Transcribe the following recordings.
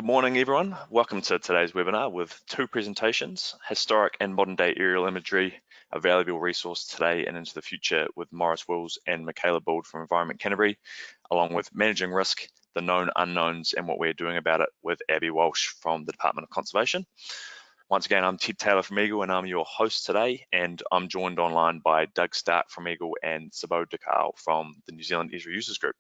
Good morning, everyone. Welcome to today's webinar with two presentations, Historic and Modern Day Aerial Imagery, a valuable resource today and into the future with Maurice and Michaela Bould from Environment Canterbury, along with Managing Risk, the Known Unknowns and what we're doing about it with Abi Walsh from the Department of Conservation. Once again, I'm Ted Taylor from Eagle and I'm your host today, and I'm joined online by Doug Stark from Eagle and Sabo Dekal from the New Zealand Esri Users Group.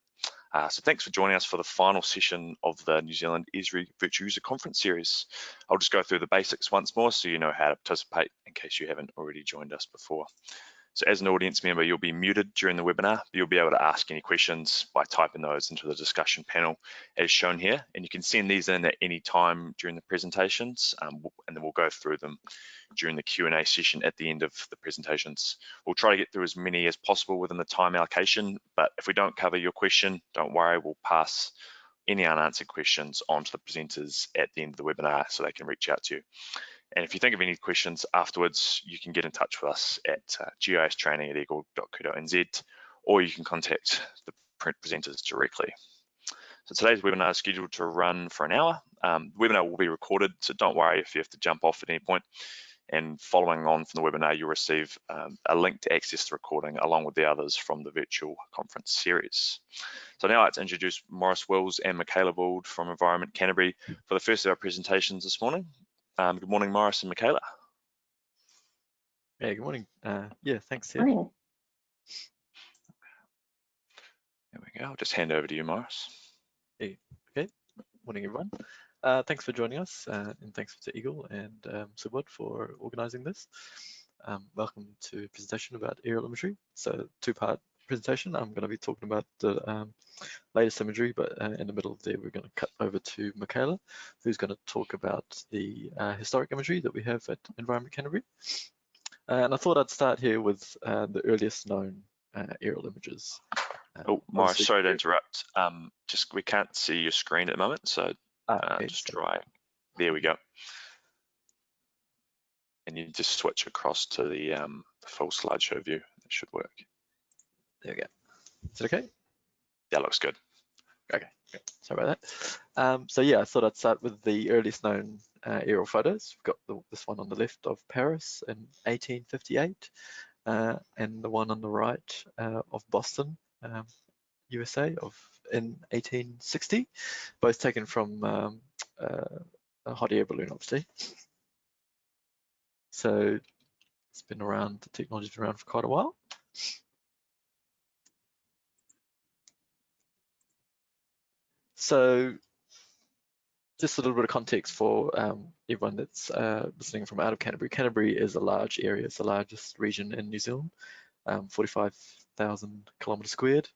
So thanks for joining us for the final session of the New Zealand Esri Virtual User Conference Series. I'll just go through the basics once more so you know how to participate in case you haven't already joined us before. So as an audience member, you'll be muted during the webinar, but you'll be able to ask any questions by typing those into the discussion panel as shown here. And you can send these in at any time during the presentations, and then we'll go through them during the Q&A session at the end of the presentations. We'll try to get through as many as possible within the time allocation, but if we don't cover your question, don't worry, we'll pass any unanswered questions on to the presenters at the end of the webinar so they can reach out to you. And if you think of any questions afterwards, you can get in touch with us at gistraining@eagle.co.nz, or you can contact the presenters directly. So today's webinar is scheduled to run for an hour. The webinar will be recorded, so don't worry if you have to jump off at any point. And following on from the webinar, you'll receive a link to access the recording along with the others from the virtual conference series. So now I'd like to introduce Maurice Wills and Michaela Bould from Environment Canterbury for the first of our presentations this morning. Good morning, Maurice and Michaela. Yeah, good morning. Yeah, thanks, Ted. Morning. There we go. I'll just hand over to you, Maurice. Hey, okay. Morning, everyone. Thanks for joining us, and thanks to Eagle and Subud for organising this. Welcome to a presentation about aerial imagery. So, two-part presentation. I'm going to be talking about the latest imagery, but in the middle there, we're going to cut over to Michaela, who's going to talk about the historic imagery that we have at Environment Canterbury. And I thought I'd start here with the earliest known aerial images. Oh, Maurice, sorry to interrupt. Just we can't see your screen at the moment, so okay, just try. There we go. And you just switch across to the full slideshow view. It should work. There we go. Is it okay? That looks good. Okay, sorry about that. So yeah, I thought I'd start with the earliest known aerial photos. We've got this one on the left of Paris in 1858, and the one on the right of Boston, USA in 1860, both taken from a hot air balloon, obviously. So it's been around, the technology's been around for quite a while. So just a little bit of context for everyone that's listening from out of Canterbury. Canterbury is a large area. It's the largest region in New Zealand, 45,000 kilometres squared.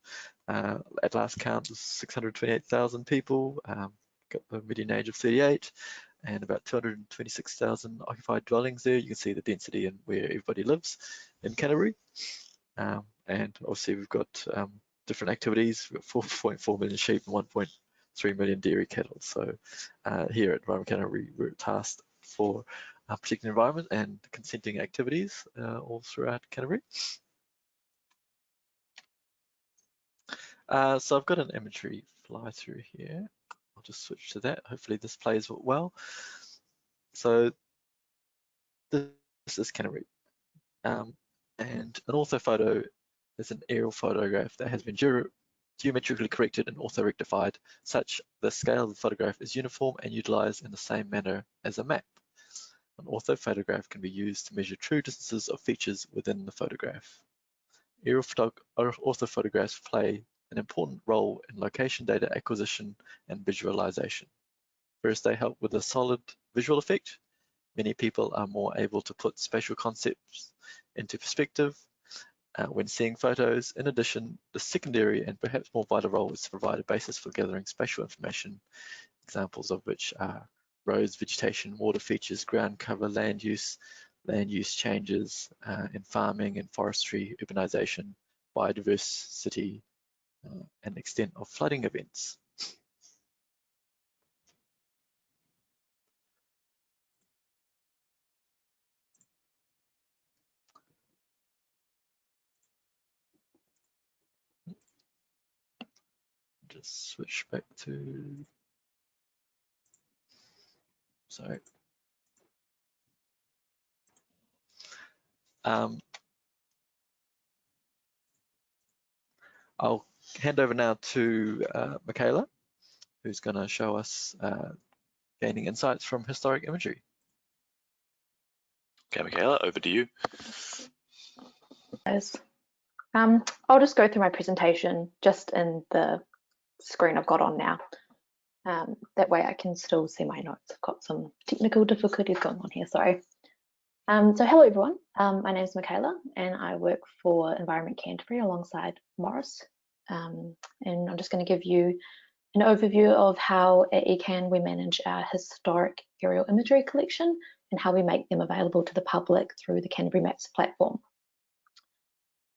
At last count, there's 628,000 people, got the median age of 38, and about 226,000 occupied dwellings there. You can see the density and where everybody lives in Canterbury. And obviously we've got different activities. We've got 4.4 million sheep and 1.3 million dairy cattle. So here at Environment Canterbury, we're tasked for protecting the environment and consenting activities all throughout Canterbury. So I've got an imagery fly through here. I'll just switch to that. Hopefully this plays well. So this is Canterbury. And an orthophoto is an aerial photograph that has been geometrically corrected and orthorectified, such the scale of the photograph is uniform and utilized in the same manner as a map. An orthophotograph can be used to measure true distances of features within the photograph. Aerial orthophotographs play an important role in location data acquisition and visualization. First, they help with a solid visual effect. Many people are more able to put spatial concepts into perspective when seeing photos. In addition, the secondary and perhaps more vital role is to provide a basis for gathering spatial information, examples of which are roads, vegetation, water features, ground cover, land use changes in farming and forestry, urbanization, biodiversity, and extent of flooding events. Just switch back to Sorry. I'll hand over now to Michaela, who's going to show us gaining insights from historic imagery. Okay, Michaela, over to you. I'll just go through my presentation just in the screen I've got on now. That way I can still see my notes. I've got some technical difficulties going on here, sorry. So hello everyone, my name is Michaela and I work for Environment Canterbury alongside Maurice. And I'm just going to give you an overview of how at ECAN we manage our historic aerial imagery collection and how we make them available to the public through the Canterbury Maps platform.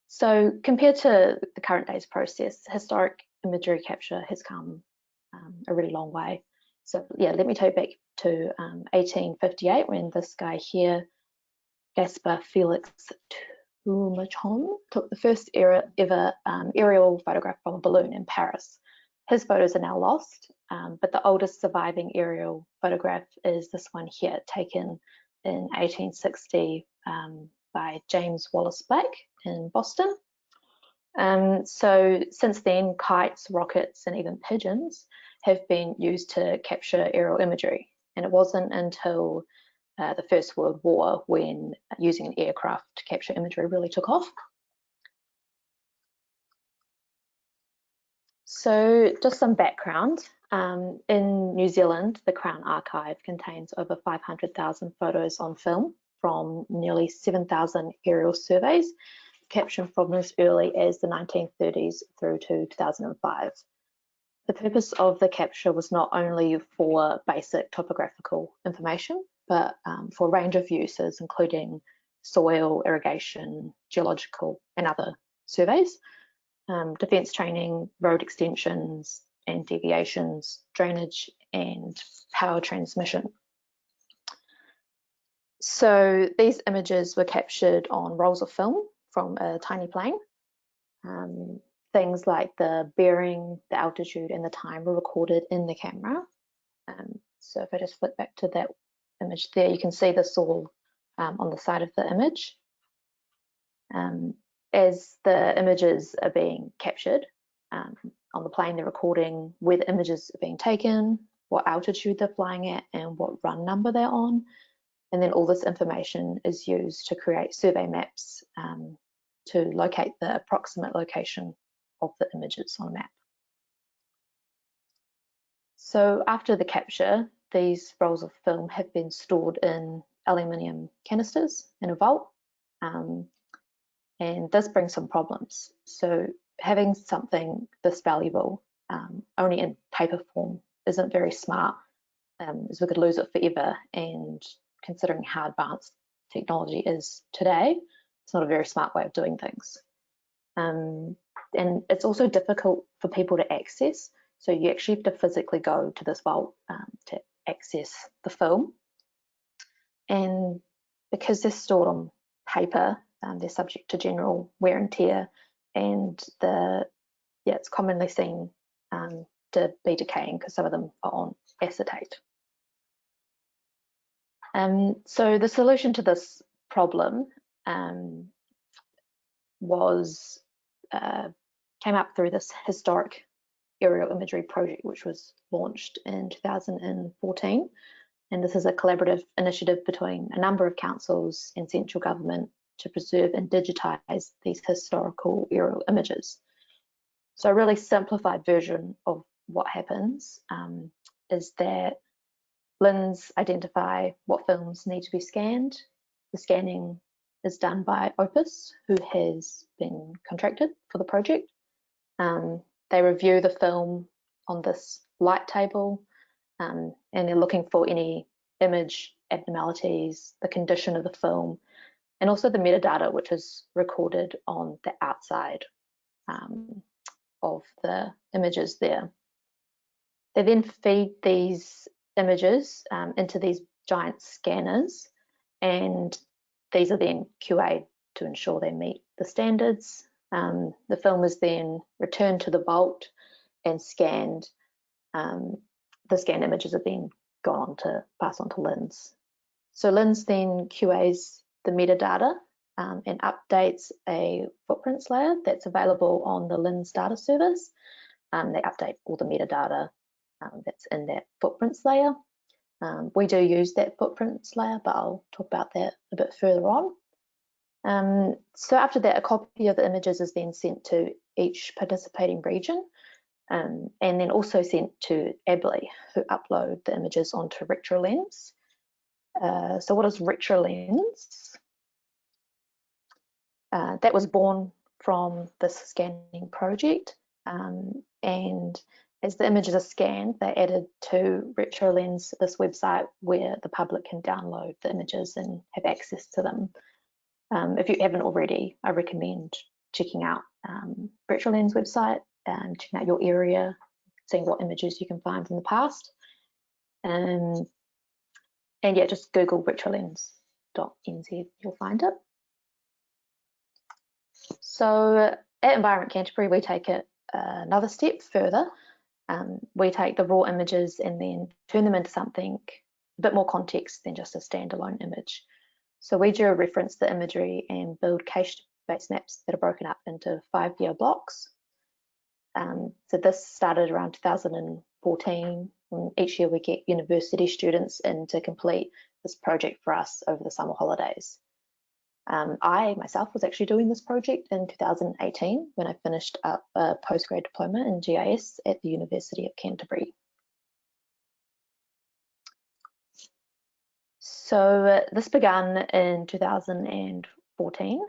So compared to the current day's process, historic imagery capture has come a really long way. So yeah, let me take back to 1858 when this guy here, Gaspar Felix Toumaton, took the first ever aerial photograph from a balloon in Paris. His photos are now lost, but the oldest surviving aerial photograph is this one here, taken in 1860 by James Wallace Black in Boston. So since then, kites, rockets, and even pigeons have been used to capture aerial imagery. And it wasn't until the First World War when using an aircraft to capture imagery really took off. So just some background. In New Zealand, the Crown Archive contains over 500,000 photos on film from nearly 7,000 aerial surveys captured from as early as the 1930s through to 2005. The purpose of the capture was not only for basic topographical information, but for a range of uses, including soil, irrigation, geological, and other surveys, defence training, road extensions and deviations, drainage, and power transmission. So these images were captured on rolls of film from a tiny plane. Things like the bearing, the altitude, and the time were recorded in the camera. So if I just flip back to that image there, you can see this all on the side of the image. As the images are being captured on the plane, they're recording where the images are being taken, what altitude they're flying at, and what run number they're on. And then all this information is used to create survey maps to locate the approximate location of the images on a map. So after the capture, these rolls of film have been stored in aluminium canisters in a vault, and this brings some problems. So having something this valuable only in paper form isn't very smart, as we could lose it forever, and considering how advanced technology is today, it's not a very smart way of doing things. And it's also difficult for people to access. So you actually have to physically go to this vault to access the film. And because they're stored on paper, they're subject to general wear and tear, and it's commonly seen to be decaying because some of them are on acetate. So the solution to this problem came up through this historic aerial imagery project, which was launched in 2014. And this is a collaborative initiative between a number of councils and central government to preserve and digitize these historical aerial images. So a really simplified version of what happens is that LINs identify what films need to be scanned. The scanning is done by Opus, who has been contracted for the project. They review the film on this light table, and they're looking for any image abnormalities, the condition of the film, and also the metadata, which is recorded on the outside of the images there. They then feed these images into these giant scanners, and these are then QA'd to ensure they meet the standards. The film is then returned to the vault and scanned. The scanned images are then gone on to pass on to LINS. So LINS then QAs the metadata and updates a footprints layer that's available on the LINS data service. They update all the metadata that's in that footprints layer. We do use that footprints layer, but I'll talk about that a bit further on. So after that, a copy of the images is then sent to each participating region, and then also sent to ABLI, who upload the images onto RetroLens. So what is RetroLens? That was born from this scanning project, and as the images are scanned, they're added to RetroLens, this website where the public can download the images and have access to them. If you haven't already, I recommend checking out RetroLens website and checking out your area, seeing what images you can find from the past. And yeah, just Google retrolens.nz, you'll find it. So at Environment Canterbury, we take it another step further. We take the raw images and then turn them into something a bit more context than just a standalone image. So we geo-reference the imagery and build cache-based maps that are broken up into 5-year blocks. So this started around 2014. And each year we get university students in to complete this project for us over the summer holidays. I myself was actually doing this project in 2018 when I finished up a postgrad diploma in GIS at the University of Canterbury. So this began in 2014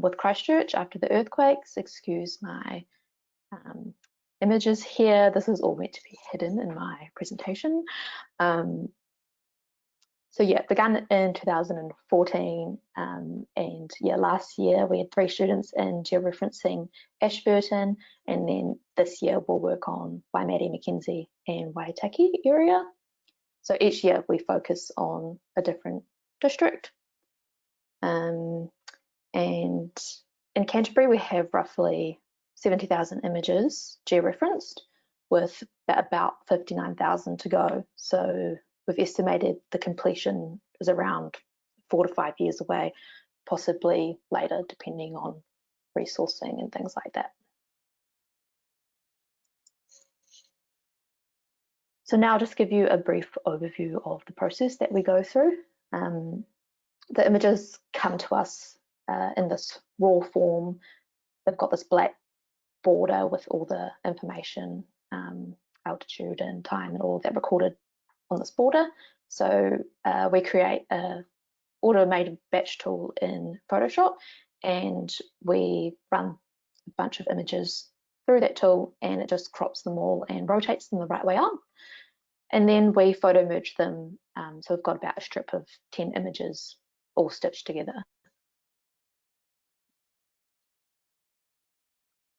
with Christchurch after the earthquakes. Excuse my images here. This is all meant to be hidden in my presentation. So yeah, it began in 2014, and yeah, last year we had 3 students in georeferencing Ashburton, and then this year we'll work on Waimate, Mackenzie and Waitaki area. So each year we focus on a different district. And in Canterbury we have roughly 70,000 images georeferenced with about 59,000 to go. So we've estimated the completion is around 4 to 5 years away, possibly later, depending on resourcing and things like that. So now I'll just give you a brief overview of the process that we go through. The images come to us in this raw form. They've got this black border with all the information, altitude and time and all that recorded on this border. So we create an automated batch tool in Photoshop, and we run a bunch of images through that tool, and it just crops them all and rotates them the right way up. And then we photo merge them. So we've got about a strip of 10 images all stitched together.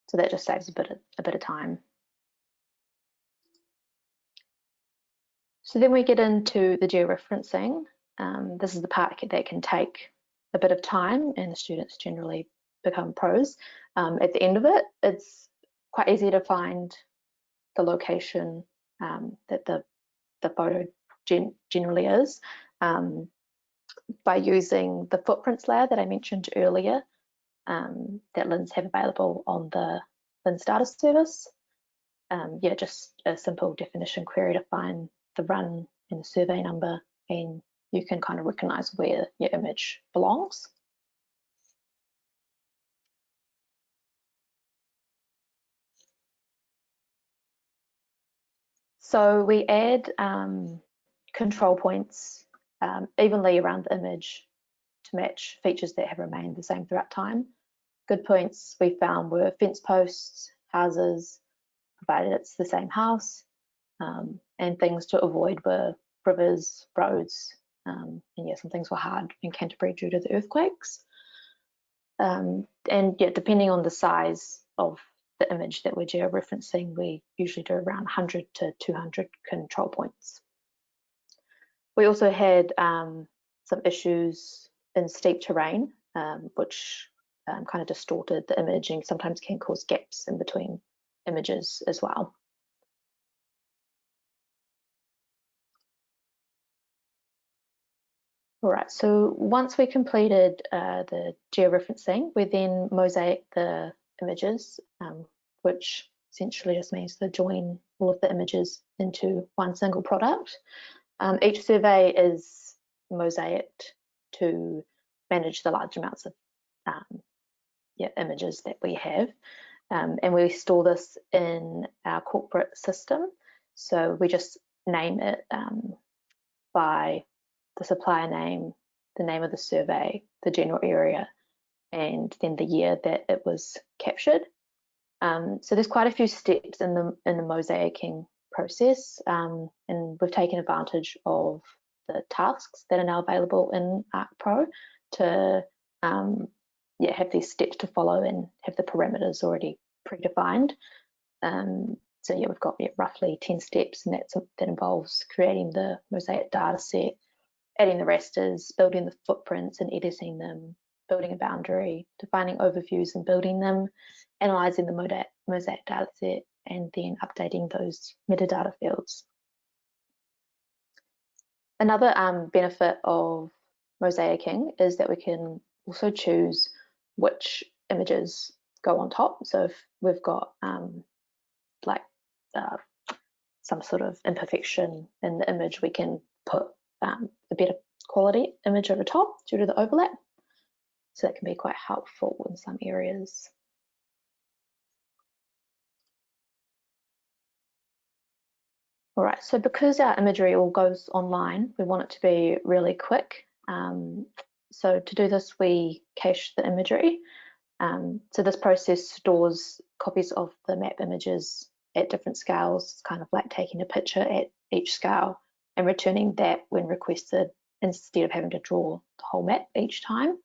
So that just saves a bit of time. So then we get into the georeferencing. This is the part that can take a bit of time, and the students generally become pros. At the end of it, it's quite easy to find the location that the photo generally is by using the footprints layer that I mentioned earlier that LINS have available on the LINS data service. Yeah, just a simple definition query to find the run and the survey number, and you can kind of recognize where your image belongs. So we add control points evenly around the image to match features that have remained the same throughout time. Good points we found were fence posts, houses, provided it's the same house, and things to avoid were rivers, roads, and yeah, some things were hard in Canterbury due to the earthquakes. And yeah, depending on the size of the image that we're georeferencing, we usually do around 100 to 200 control points. We also had some issues in steep terrain, which kind of distorted the image and sometimes can cause gaps in between images as well. All right, so once we completed the georeferencing, we then mosaic the images, which essentially just means to join all of the images into one single product. Each survey is mosaicked to manage the large amounts of images that we have. And we store this in our corporate system. So we just name it by the supplier name, the name of the survey, the general area, and then the year that it was captured. So there's quite a few steps in the mosaicing process, and we've taken advantage of the tasks that are now available in ArcPro to have these steps to follow and have the parameters already predefined. So yeah, we've got roughly 10 steps, and that involves creating the mosaic data set, adding the rasters, building the footprints and editing them, building a boundary, defining overviews and building them, analysing the mosaic data set, and then updating those metadata fields. Another benefit of mosaicing is that we can also choose which images go on top. So if we've got some sort of imperfection in the image, we can put a better quality image over top due to the overlap. So that can be quite helpful in some areas. All right, so because our imagery all goes online, we want it to be really quick. So to do this, we cache the imagery. So this process stores copies of the map images at different scales. It's kind of like taking a picture at each scale and returning that when requested, instead of having to draw the whole map each time.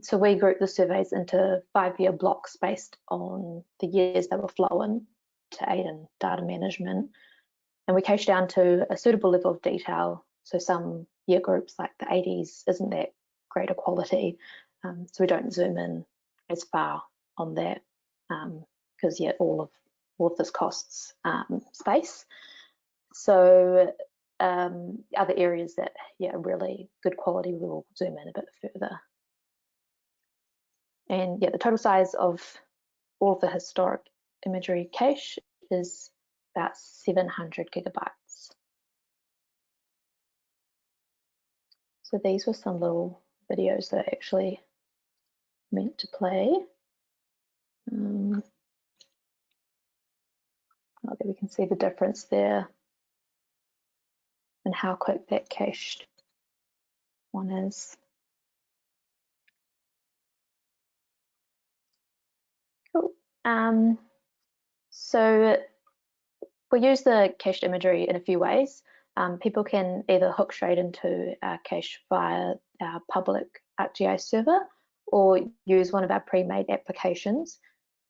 So we group the surveys into 5-year blocks based on the years they were flown to aid in data management. And we cache down to a suitable level of detail. So some year groups like the 80s isn't that great a quality. So we don't zoom in as far on that because all of this costs space. So other areas that are really good quality, we will zoom in a bit further. And the total size of all of the historic imagery cache is about 700 gigabytes. So these were some little videos that I actually meant to play. Okay, we can see the difference there and how quick that cached one is. Cool. So we use the cached imagery in a few ways. People can either hook straight into our cache via our public ArcGIS server or use one of our pre-made applications.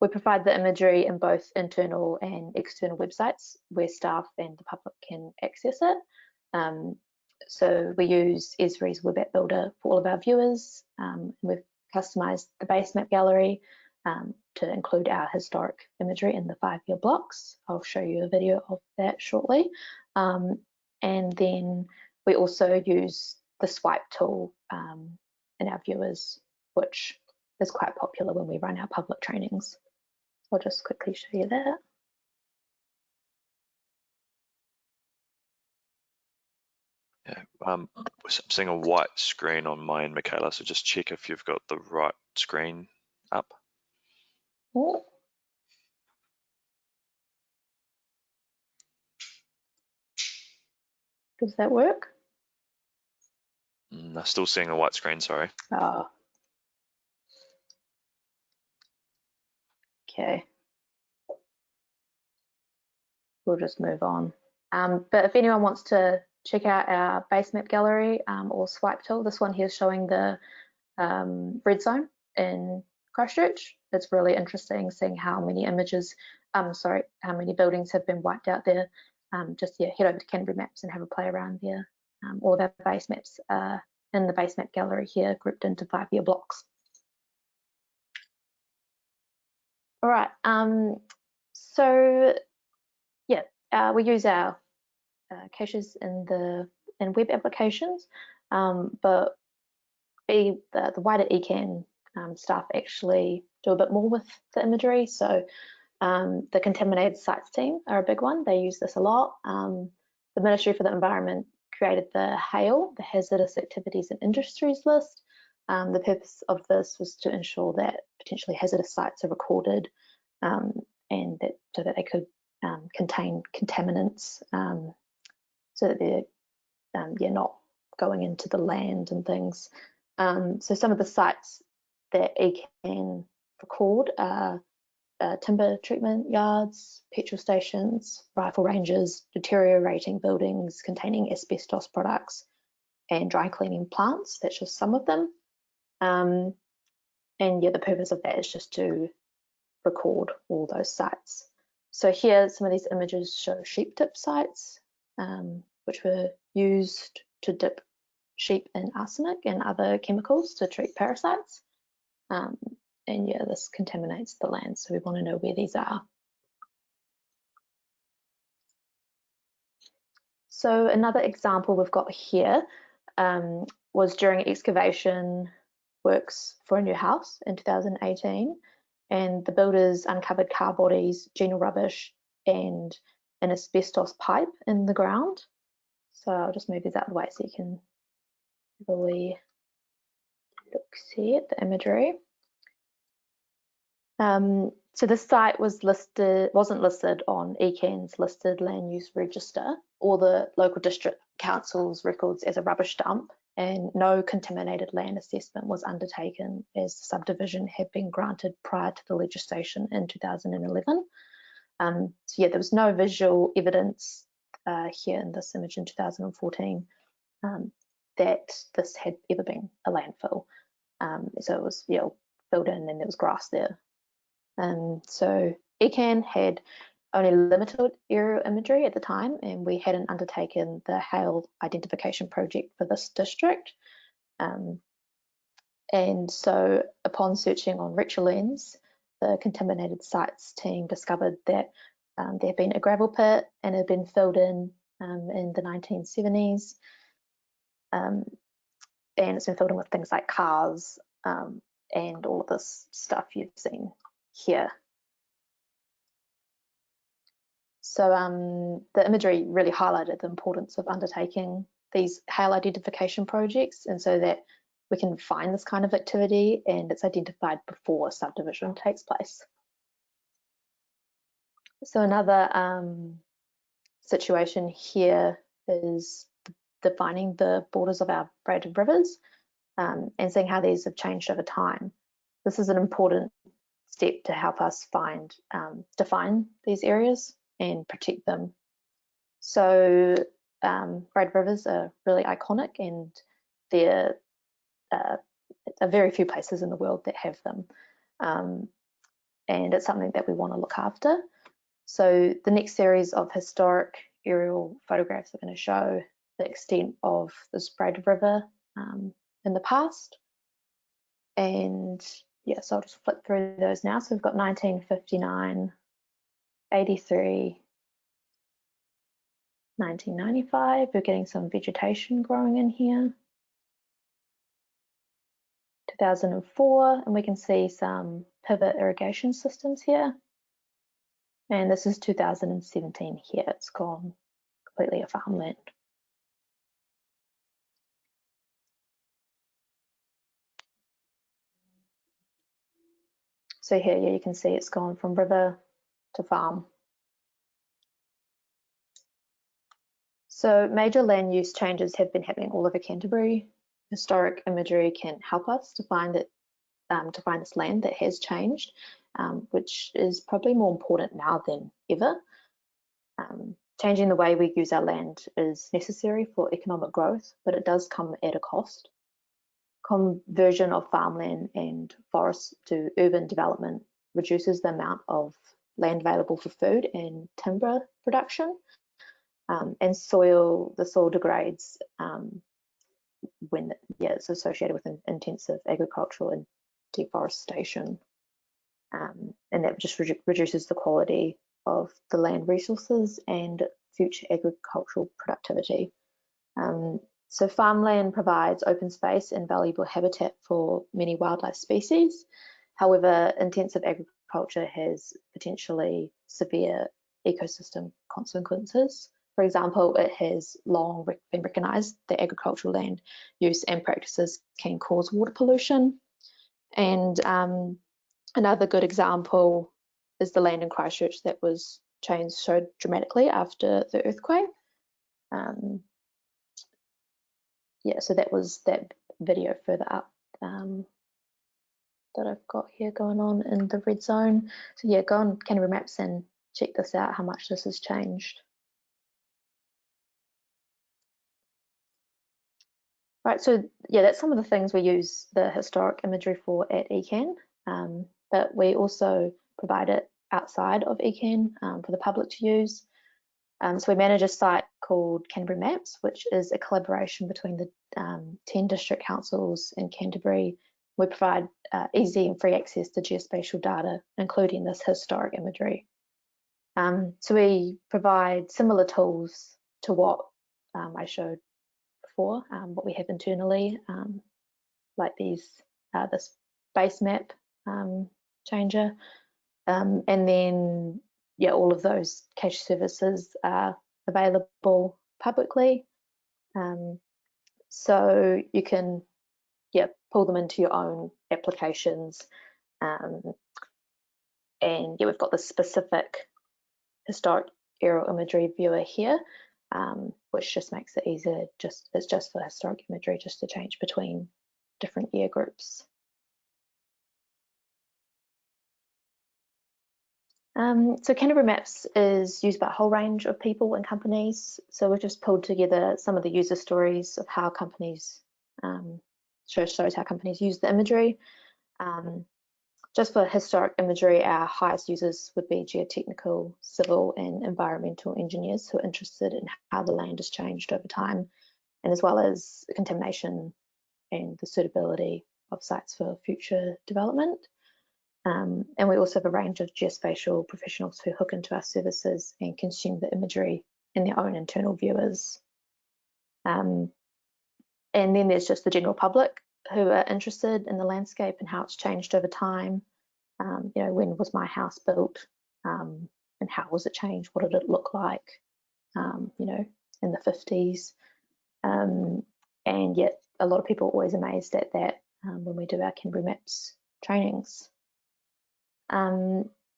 We provide the imagery in both internal and external websites where staff and the public can access it. So we use Esri's web app builder for all of our viewers. We've customized the base map gallery to include our historic imagery in the 5-year blocks. I'll show you a video of that shortly. And then we also use the swipe tool in our viewers, which is quite popular when we run our public trainings. I'll just quickly show you that. Yeah, I'm seeing a white screen on mine, Michaela, so just check if you've got the right screen up. Oh. Does that work? I'm still seeing a white screen, sorry. Oh. Okay. We'll just move on. But if anyone wants to check out our base map gallery or swipe tool, this one here is showing the red zone in Christchurch. It's really interesting seeing how many images, how many buildings have been wiped out there. Just head over to Canterbury Maps and have a play around there. All of our base maps are in the base map gallery here, grouped into 5-year blocks. All right, so we use our caches in web applications. but the wider ECAN staff actually do a bit more with the imagery. So the contaminated sites team are a big one. They use this a lot. The Ministry for the Environment created the HAIL, the Hazardous Activities and Industries list. The purpose of this was to ensure that potentially hazardous sites are recorded and that so that they could contain contaminants, so that they're not going into the land and things. So some of the sites that ECAN record are timber treatment yards, petrol stations, rifle ranges, deteriorating buildings containing asbestos products, and dry cleaning plants. That's just some of them. And yeah, the purpose of that is just to record all those sites. So here, some of these images show sheep dip sites, which were used to dip sheep in arsenic and other chemicals to treat parasites. And yeah, this contaminates the land, so we want to know where these are. So another example we've got here was during excavation works for a new house in 2018, and the builders uncovered car bodies, general rubbish, and an asbestos pipe in the ground. So I'll just move these out of the way so you can really see at the imagery. So this site wasn't listed on ECAN's listed land use register or the local district council's records as a rubbish dump, and no contaminated land assessment was undertaken as the subdivision had been granted prior to the legislation in 2011. So yeah, there was no visual evidence here in this image in 2014 that this had ever been a landfill. So it was filled in and there was grass there. So ECAN had only limited aerial imagery at the time, and we hadn't undertaken the HAIL identification project for this district. And so upon searching on RetroLens, the contaminated sites team discovered that there had been a gravel pit and it had been filled in the 1970s. And it's been filled in with things like cars and all of this stuff you've seen here. So the imagery really highlighted the importance of undertaking these HAIL identification projects, and so that we can find this kind of activity and it's identified before subdivision takes place. So another situation here is defining the borders of our braided rivers and seeing how these have changed over time. This is an important step to help us define these areas and protect them. So braided rivers are really iconic, and there are very few places in the world that have them. And it's something that we want to look after. So the next series of historic aerial photographs are going to show the extent of this braided river in the past. And yeah, so I'll just flip through those now. So we've got 1959, 83, 1995, we're getting some vegetation growing in here. 2004, and we can see some pivot irrigation systems here. And this is 2017 here, it's gone completely a farmland. So here, yeah, you can see it's gone from river to farm. So major land use changes have been happening all over Canterbury. Historic imagery can help us to find this land that has changed, which is probably more important now than ever. Changing the way we use our land is necessary for economic growth, but it does come at a cost. Conversion of farmland and forests to urban development reduces the amount of land available for food and timber production, and the soil degrades when it's associated with intensive agricultural and deforestation, and that just reduces the quality of the land resources and future agricultural productivity. So farmland provides open space and valuable habitat for many wildlife species. However, intensive agriculture has potentially severe ecosystem consequences. For example, it has long been recognised that agricultural land use and practices can cause water pollution. And another good example is the land in Christchurch that was changed so dramatically after the earthquake. Yeah, so that was that video further up that I've got here going on in the red zone. So yeah, go on Canterbury Maps and check this out, how much this has changed. Right, so yeah, that's some of the things we use the historic imagery for at ECAN, but we also provide it outside of ECAN for the public to use. So we manage a site called Canterbury Maps, which is a collaboration between the 10 district councils in Canterbury. We provide easy and free access to geospatial data, including this historic imagery. So we provide similar tools to what I showed before, what we have internally, like this base map changer, and then yeah, all of those cache services are available publicly, so you can pull them into your own applications, and yeah, we've got the specific historic aerial imagery viewer here, which just makes it easier. It's just for historic imagery, just to change between different year groups. So Canterbury Maps is used by a whole range of people and companies. So we've just pulled together some of the user stories of how companies, shows how companies use the imagery. Just for historic imagery, our highest users would be geotechnical, civil and environmental engineers who are interested in how the land has changed over time, and as well as contamination and the suitability of sites for future development. And we also have a range of geospatial professionals who hook into our services and consume the imagery in their own internal viewers. And then there's just the general public who are interested in the landscape and how it's changed over time. You know, when was my house built, and how was it changed? What did it look like, you know, in the 50s? And yet a lot of people are always amazed at that when we do our Canterbury Maps trainings.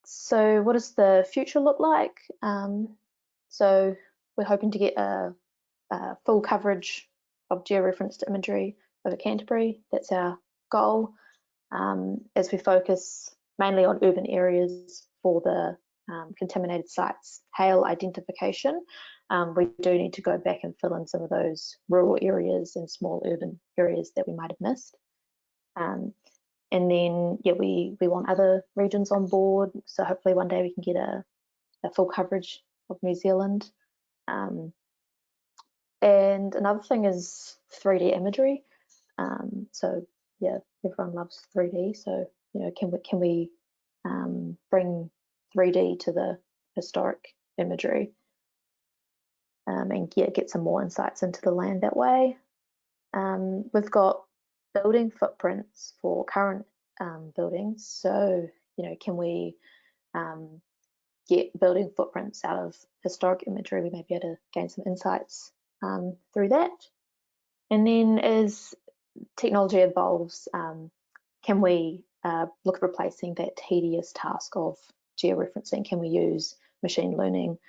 So what does the future look like? So we're hoping to get a full coverage of georeferenced imagery over Canterbury. That's our goal, as we focus mainly on urban areas for the contaminated sites hail identification. We do need to go back and fill in some of those rural areas and small urban areas that we might have missed. And then, yeah, we want other regions on board. So hopefully one day we can get a full coverage of New Zealand. And another thing is 3D imagery. So yeah, everyone loves 3D. So, you know, can we bring 3D to the historic imagery, and get some more insights into the land that way. We've got building footprints for current buildings. So, you know, can we get building footprints out of historic imagery? We may be able to gain some insights through that. And then as technology evolves, can we look at replacing that tedious task of georeferencing? Can we use machine learning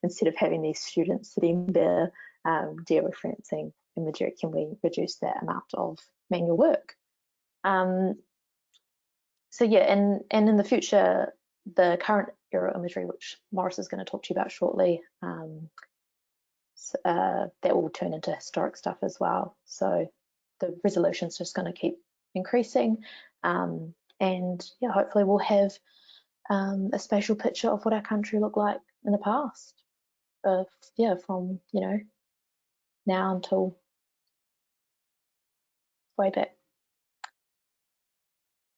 instead of having these students sitting there georeferencing imagery? Can we reduce that amount of manual work? So yeah, and in the future, the current aerial imagery, which Maurice is going to talk to you about shortly, that will turn into historic stuff as well. So the resolution is just going to keep increasing, and yeah, hopefully we'll have a spatial picture of what our country looked like in the past. Yeah, from, you know, now until way back.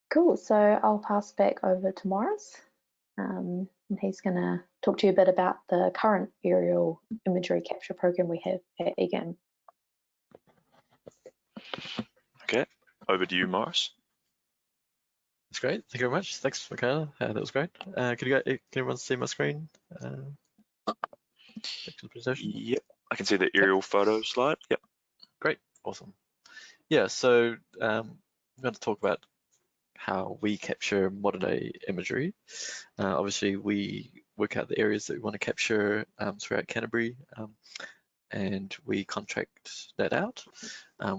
Cool, so I'll pass back over to Maurice, and he's going to talk to you a bit about the current aerial imagery capture program we have at EGAM. Okay, over to you, Maurice. That's great. Thank you very much. Thanks, Michaela. That was great. Can everyone see my screen? Presentation? Yep, I can see the aerial photo slide. Yep. Great, awesome. Yeah, so I'm going to talk about how we capture modern day imagery. Obviously, we work out the areas that we want to capture throughout Canterbury, and we contract that out.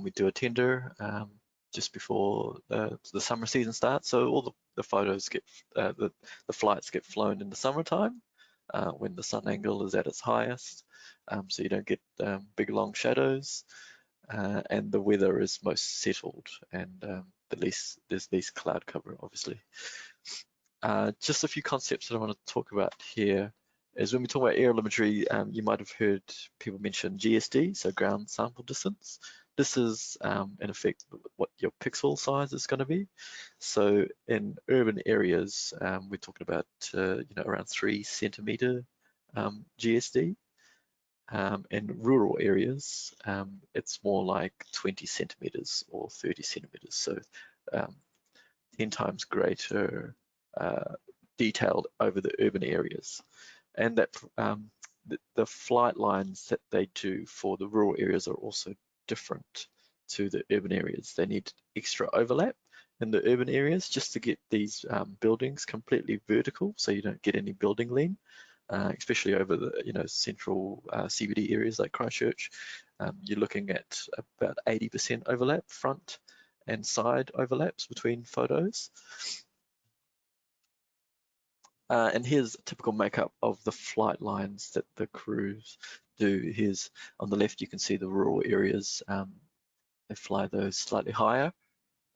We do a tender just before the summer season starts, so all the photos get, the flights get flown in the summertime when the sun angle is at its highest, so you don't get big long shadows, and the weather is most settled, and there's least cloud cover, obviously. Just a few concepts that I want to talk about here is when we talk about aerial imagery, you might have heard people mention GSD, so ground sample distance. This is in effect what your pixel size is going to be. So in urban areas, we're talking about around 3 centimeter GSD. In rural areas, it's more like 20 centimeters or 30 centimeters, so 10 times greater detailed over the urban areas. And that the flight lines that they do for the rural areas are also different to the urban areas. They need extra overlap in the urban areas just to get these buildings completely vertical, so you don't get any building lean. Especially over the central CBD areas like Christchurch, you're looking at about 80% overlap, front and side overlaps between photos. And here's a typical makeup of the flight lines that the crews do. Here's on the left, you can see the rural areas. They fly those slightly higher,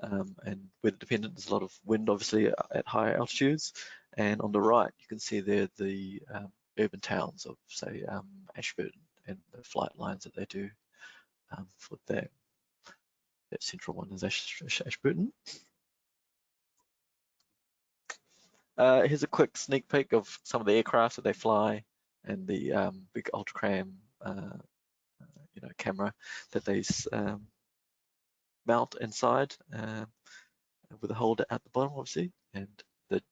and weather dependent. There's a lot of wind, obviously, at higher altitudes. And on the right, you can see there the urban towns of, say, Ashburton, and the flight lines that they do for that central one is Ashburton. Here's a quick sneak peek of some of the aircraft that they fly and the big ultracam camera that they mount inside with a holder at the bottom, obviously, and the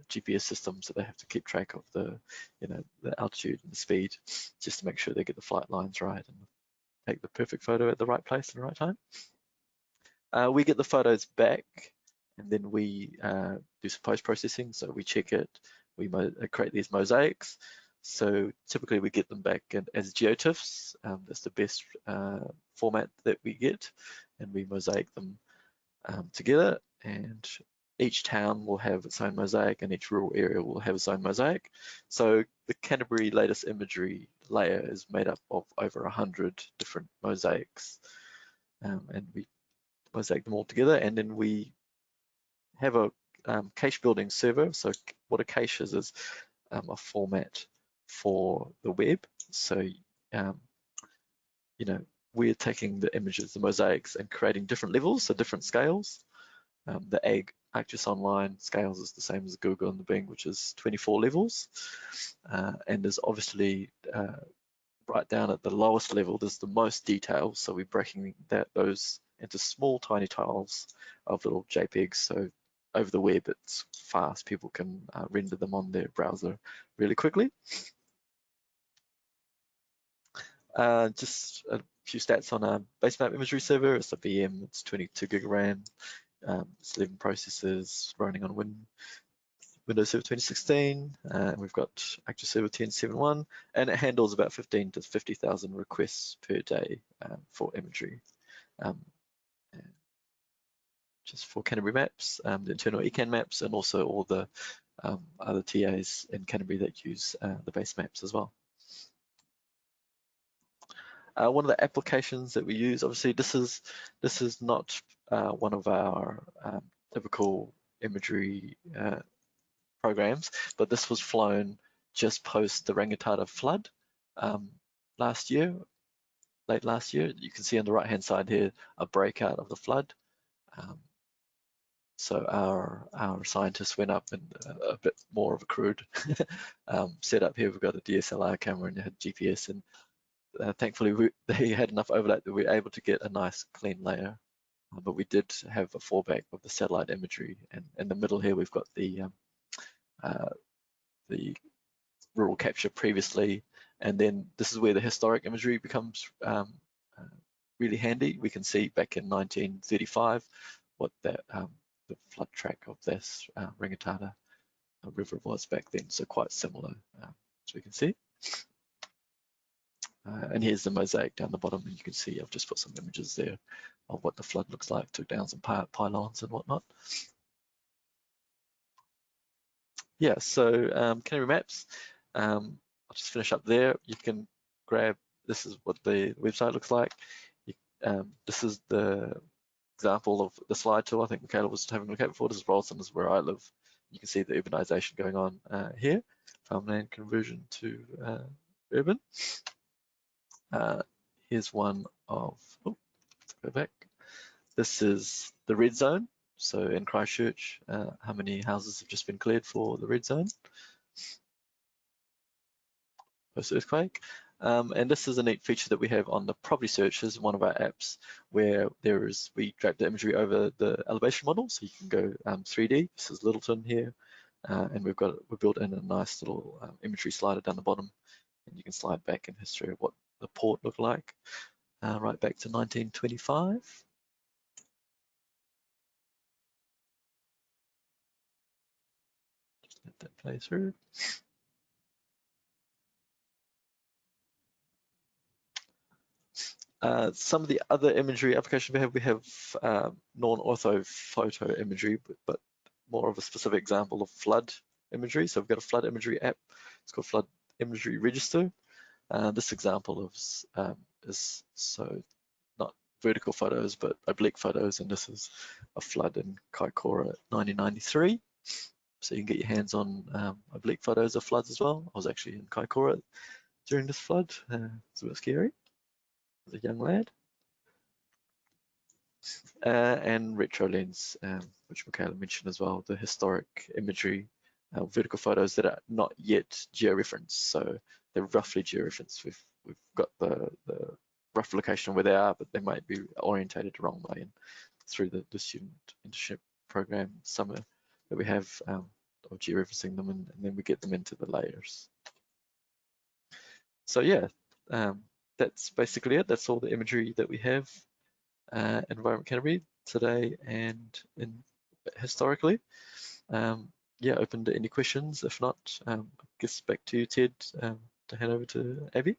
GPS systems that they have to keep track of the altitude and the speed, just to make sure they get the flight lines right and take the perfect photo at the right place at the right time. We get the photos back, and then we do some post-processing. So we check it, we create these mosaics. So typically we get them back as GeoTIFFs. That's the best format that we get, and we mosaic them together. And each town will have its own mosaic, and each rural area will have its own mosaic. So the Canterbury latest imagery layer is made up of over 100 different mosaics, and we mosaic them all together, and then we have a cache building server. So what a cache is a format for the web. So we're taking the images, the mosaics, and creating different levels, so different scales. The ArcGIS Online scales is the same as Google and the Bing, which is 24 levels, and there's obviously right down at the lowest level, there's the most detail. So we're breaking those into small, tiny tiles of little JPEGs. So over the web, it's fast. People can render them on their browser really quickly. Just a few stats on our base map imagery server. It's a VM, it's 22 gig RAM, it's 11 processors running on Windows Server 2016. We've got ArcGIS Server 10.7.1, and it handles about 15 to 50,000 requests per day for imagery. Just for Canterbury Maps, the internal eCan maps, and also all the other TAs in Canterbury that use the base maps as well. One of the applications that we use, obviously, this is not one of our typical imagery programs, but this was flown just post the Rangitata flood late last year. You can see on the right-hand side here a breakout of the flood. So our scientists went up and a bit more of a crude setup here. We've got a DSLR camera and a GPS, and thankfully they had enough overlap that we were able to get a nice clean layer. But we did have a fallback of the satellite imagery, and in the middle here we've got the rural capture previously, and then this is where the historic imagery becomes really handy. We can see back in 1935 what that the flood track of this Rangatata river was back then, so quite similar as we can see. And here's the mosaic down the bottom, and you can see I've just put some images there of what the flood looks like, took down some pylons and whatnot. Yeah, so Canterbury Maps, I'll just finish up there. You can grab, this is what the website looks like. This is the example of the slide tool I think Michaela was having a look at before. This is Rolleston, this is where I live. You can see the urbanization going on here, farmland conversion to urban. Here's one of, oh, let's go back. This is the red zone. So in Christchurch, how many houses have just been cleared for the red zone post-earthquake? And this is a neat feature that we have on the property searches, one of our apps, where we drag the imagery over the elevation model, so you can go 3D. This is Littleton here, and we built in a nice little imagery slider down the bottom, and you can slide back in history of what the port looked like, right back to 1925. Just let that play through. Some of the other imagery applications we have non-ortho photo imagery, but more of a specific example of flood imagery. So we've got a flood imagery app. It's called Flood Imagery Register. This example is so not vertical photos, but oblique photos, and this is a flood in Kaikoura 1993. So you can get your hands on oblique photos of floods as well. I was actually in Kaikoura during this flood. It's a bit scary. As a young lad. And retro lens, which Michaela mentioned as well, the historic imagery, vertical photos that are not yet georeferenced. So they're roughly georeferenced. We've got the rough location where they are, but they might be orientated the wrong way. And through the student internship program summer that we have of georeferencing them, and then we get them into the layers. So yeah, that's basically it. That's all the imagery that we have Environment Canterbury today and historically. Yeah, open to any questions. If not, I guess back to you, Ted, to hand over to Abi.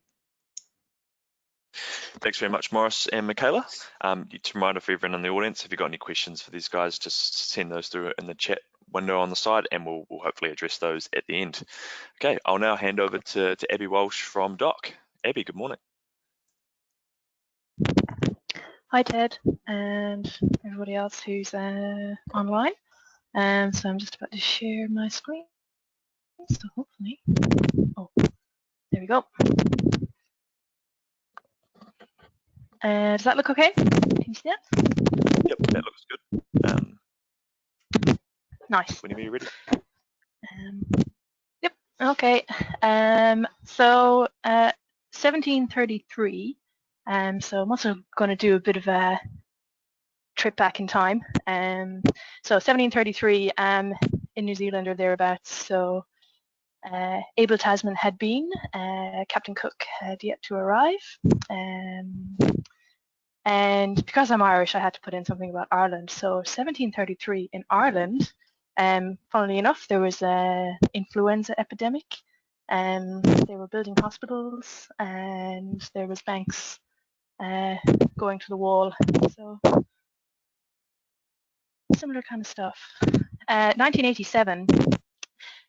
Thanks very much, Maurice and Michaela. To remind everyone in the audience, if you've got any questions for these guys, just send those through in the chat window on the side, and we'll hopefully address those at the end. Okay, I'll now hand over to Abi Walsh from DOC. Abi, good morning. Hi Ted and everybody else who's online. So I'm just about to share my screen. So hopefully, oh, there we go. Does that look okay? Can you see that? Yep, that looks good. Nice. Whenever you're ready. Yep. Okay. So 1733. So I'm also going to do a bit of a trip back in time. So 1733 in New Zealand or thereabouts. So Abel Tasman had been, Captain Cook had yet to arrive. And because I'm Irish, I had to put in something about Ireland. So 1733 in Ireland, funnily enough, there was an influenza epidemic. They were building hospitals and there was banks going to the wall. So similar kind of stuff. 1987.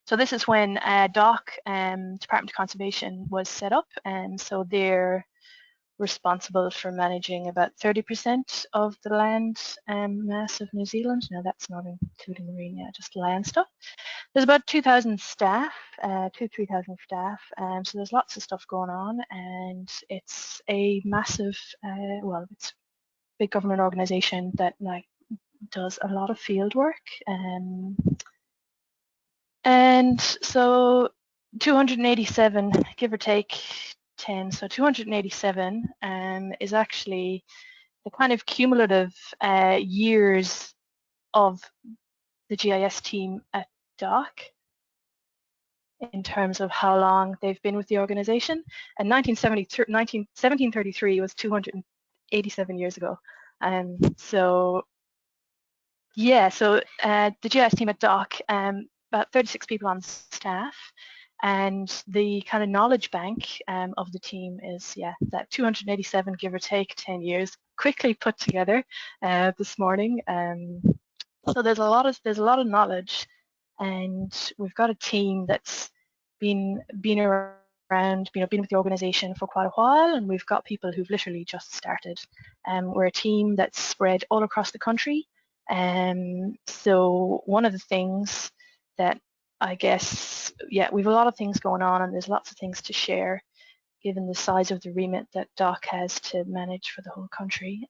So this is when DOC, Department of Conservation, was set up, and so they're responsible for managing about 30% of the land mass of New Zealand. Now that's not including marine, yeah, just land stuff. There's about 2,000 staff, 3,000 staff, so there's lots of stuff going on, and it's a massive, well, it's a big government organisation that like does a lot of field work. And so 287, give or take, 10. So 287 is actually the kind of cumulative years of the GIS team at DOC in terms of how long they've been with the organization. And 1733 was 287 years ago. So yeah, so the GIS team at DOC, about 36 people on staff, and the kind of knowledge bank of the team is, yeah, that 287, give or take 10 years, quickly put together this morning. So there's a lot of knowledge, and we've got a team that's been around, been with the organization for quite a while, and we've got people who've literally just started. We're a team that's spread all across the country. So one of the things that I guess, yeah, we've a lot of things going on, and there's lots of things to share given the size of the remit that DOC has to manage for the whole country.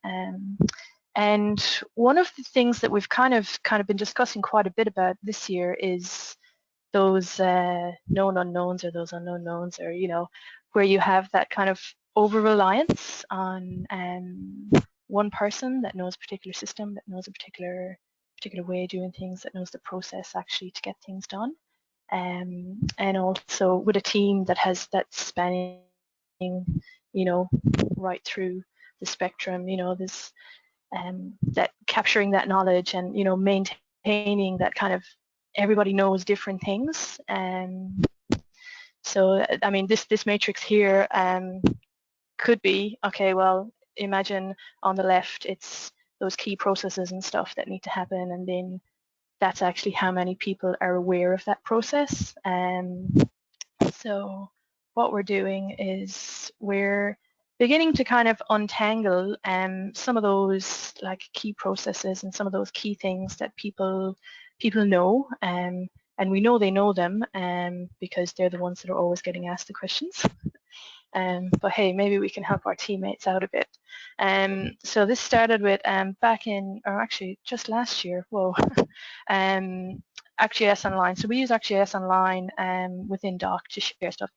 And one of the things that we've kind of been discussing quite a bit about this year is those known unknowns, or those unknown knowns, or, you know, where you have that kind of over-reliance on one person that knows a particular system, that knows a particular way of doing things, that knows the process actually to get things done. And also with a team that has that spanning, you know, right through the spectrum, you know, this that capturing that knowledge and, you know, maintaining that kind of everybody knows different things. So I mean, this matrix here could be, okay, well, imagine on the left it's those key processes and stuff that need to happen, and then that's actually how many people are aware of that process. So what we're doing is we're beginning to kind of untangle some of those like key processes and some of those key things that people know, and we know they know them because they're the ones that are always getting asked the questions. But hey, maybe we can help our teammates out a bit. So this started with back in, or actually just last year, whoa, ArcGIS Online. So we use ArcGIS Online within DOC to share stuff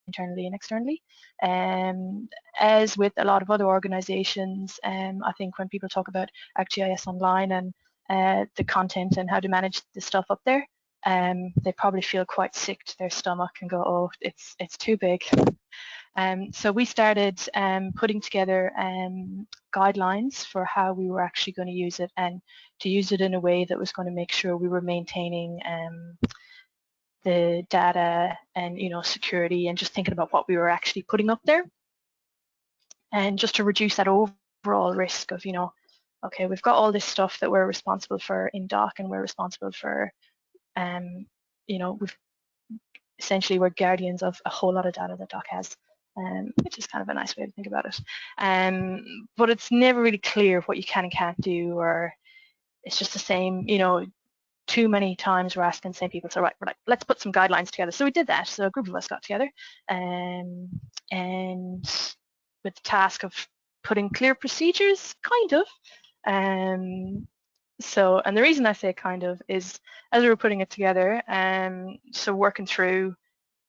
internally and externally. As with a lot of other organizations, I think when people talk about ArcGIS Online and the content and how to manage the stuff up there, they probably feel quite sick to their stomach and go, oh, it's too big. So we started putting together guidelines for how we were actually going to use it, and to use it in a way that was going to make sure we were maintaining the data and, you know, security, and just thinking about what we were actually putting up there, and just to reduce that overall risk of, you know, okay, we've got all this stuff that we're responsible for in DOC, and we're responsible for, you know, essentially we're guardians of a whole lot of data that DOC has. Which is kind of a nice way to think about it. But it's never really clear what you can and can't do, or it's just the same, you know, too many times we're asking the same people, so right, we're like, let's put some guidelines together. So we did that. So a group of us got together and with the task of putting clear procedures, kind of. So, and the reason I say kind of is as we were putting it together, so working through,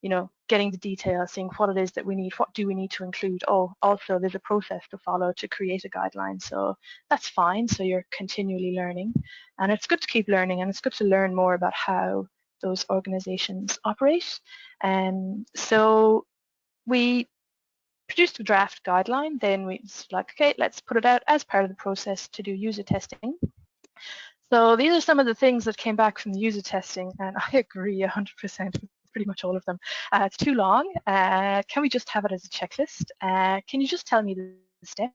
you know, getting the details, seeing what it is that we need, what do we need to include. Oh, also there's a process to follow to create a guideline, so that's fine. So you're continually learning, and it's good to keep learning, and it's good to learn more about how those organizations operate. So we produced a draft guideline, then we was like, okay, let's put it out as part of the process to do user testing. So these are some of the things that came back from the user testing, and I agree 100% with pretty much all of them. It's too long. Can we just have it as a checklist? Can you just tell me the steps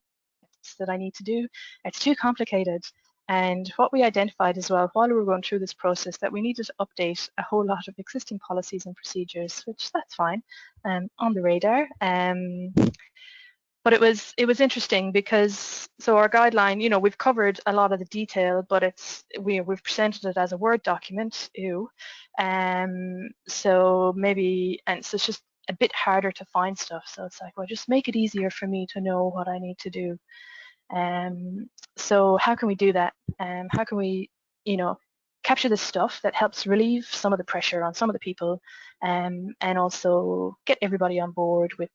that I need to do? It's too complicated. And what we identified as well while we were going through this process, that we needed to update a whole lot of existing policies and procedures, which that's fine, on the radar. But it was interesting because, so our guideline, you know, we've covered a lot of the detail, but we've presented it as a Word document, so maybe, and so it's just a bit harder to find stuff. So it's like, well, just make it easier for me to know what I need to do. So how can we do that? How can we, you know, capture this stuff that helps relieve some of the pressure on some of the people, and also get everybody on board with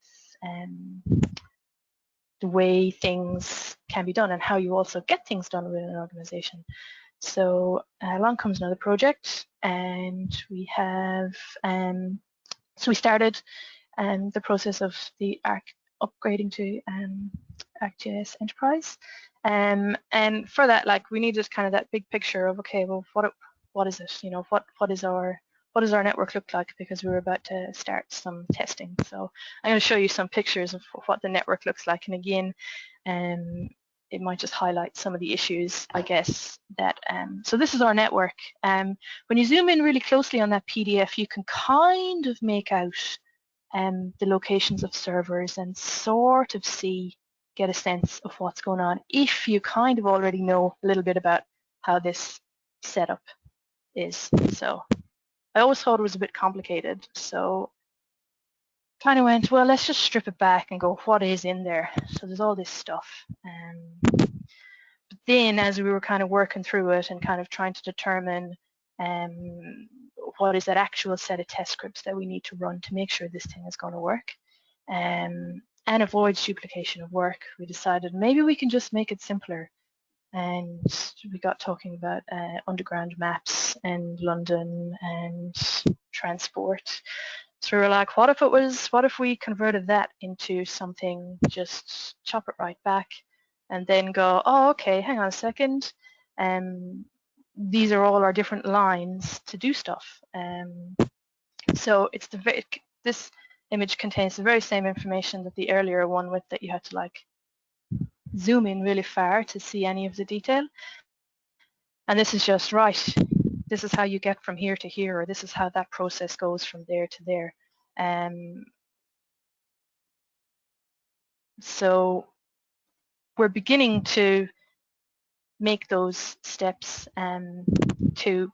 the way things can be done and how you also get things done within an organization. So along comes another project, and we have, so we started the process of the upgrading to ArcGIS Enterprise. And for that, like, we needed kind of that big picture of, okay, well, what is it? You know, what does our network look like? Because we were about to start some testing. So I'm going to show you some pictures of what the network looks like. And again, it might just highlight some of the issues, I guess, that, so this is our network. When you zoom in really closely on that PDF, you can kind of make out the locations of servers and sort of get a sense of what's going on if you kind of already know a little bit about how this setup is. So I always thought it was a bit complicated, so kind of went, well, let's just strip it back and go, what is in there? So there's all this stuff. But then as we were kind of working through it and kind of trying to determine what is that actual set of test scripts that we need to run to make sure this thing is going to work and avoids duplication of work, we decided maybe we can just make it simpler. And we got talking about underground maps and London and transport. So we were like, what if we converted that into something, just chop it right back and then go, oh, okay, hang on a second. These are all our different lines to do stuff. So it's this image contains the very same information that the earlier one with that you had to like zoom in really far to see any of the detail. And this is just right. This is how you get from here to here, or this is how that process goes from there to there. So we're beginning to make those steps to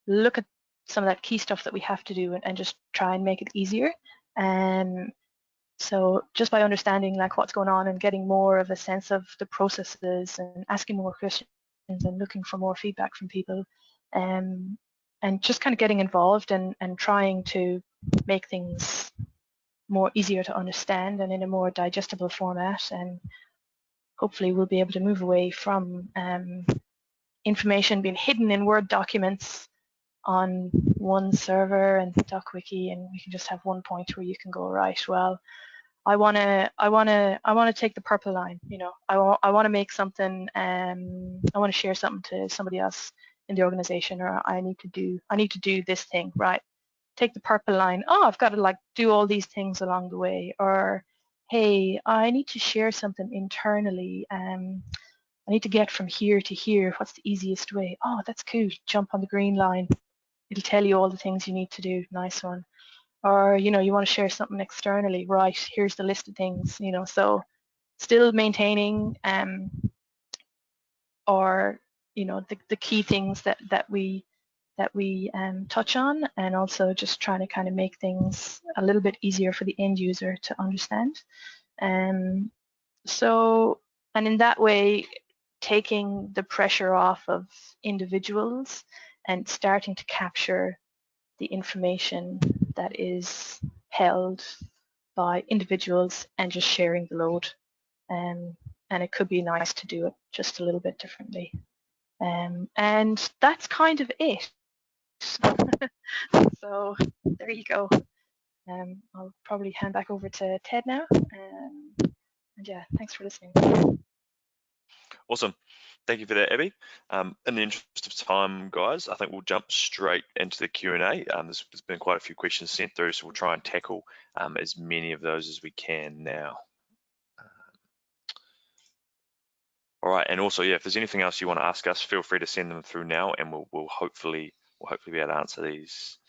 look at some of that key stuff that we have to do and just try and make it easier. So just by understanding like what's going on and getting more of a sense of the processes and asking more questions and looking for more feedback from people, and just kind of getting involved and trying to make things more easier to understand and in a more digestible format, and hopefully we'll be able to move away from information being hidden in Word documents on one server and DocWiki, and we can just have one point where you can go, right, well, I want to take the purple line, you know, I want to make something, I want to share something to somebody else in the organization, or I need to do this thing, right? Take the purple line. Oh, I've got to like do all these things along the way. Or, hey, I need to share something internally. I need to get from here to here. What's the easiest way? Oh, that's cool. Jump on the green line. It'll tell you all the things you need to do. Nice one. Or, you know, you want to share something externally. Right, here's the list of things, you know, so still maintaining or, you know, the key things that we touch on, and also just trying to kind of make things a little bit easier for the end user to understand. So, and in that way, taking the pressure off of individuals and starting to capture the information that is held by individuals and just sharing the load. And it could be nice to do it just a little bit differently. And that's kind of it. So there you go. I'll probably hand back over to Ted now. And yeah, thanks for listening. Awesome. Thank you for that, Abi. In the interest of time, guys, I think we'll jump straight into the Q&A. There's been quite a few questions sent through, so we'll try and tackle as many of those as we can now. All right, and also, yeah, if there's anything else you want to ask us, feel free to send them through now, and we'll hopefully be able to answer these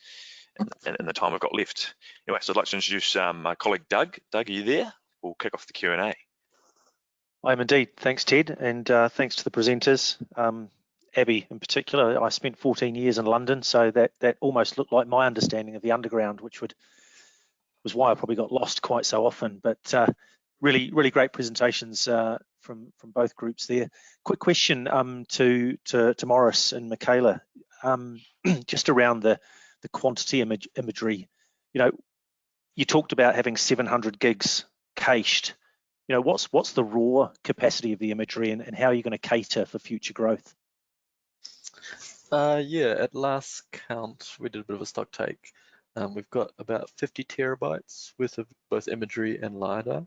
in the time we've got left. Anyway, so I'd like to introduce my colleague Doug. Doug, are you there? We'll kick off the Q&A. I am indeed. Thanks, Ted, and thanks to the presenters. Abi, in particular, I spent 14 years in London, so that almost looked like my understanding of the underground, which was why I probably got lost quite so often. But really great presentations from both groups there. Quick question to Maurice and Michaela. just around the quantity imagery. You know, you talked about having 700 gigs cached. You know, what's the raw capacity of the imagery, and how are you going to cater for future growth? Yeah, at last count, we did a bit of a stock take. We've got about 50 terabytes worth of both imagery and LiDAR.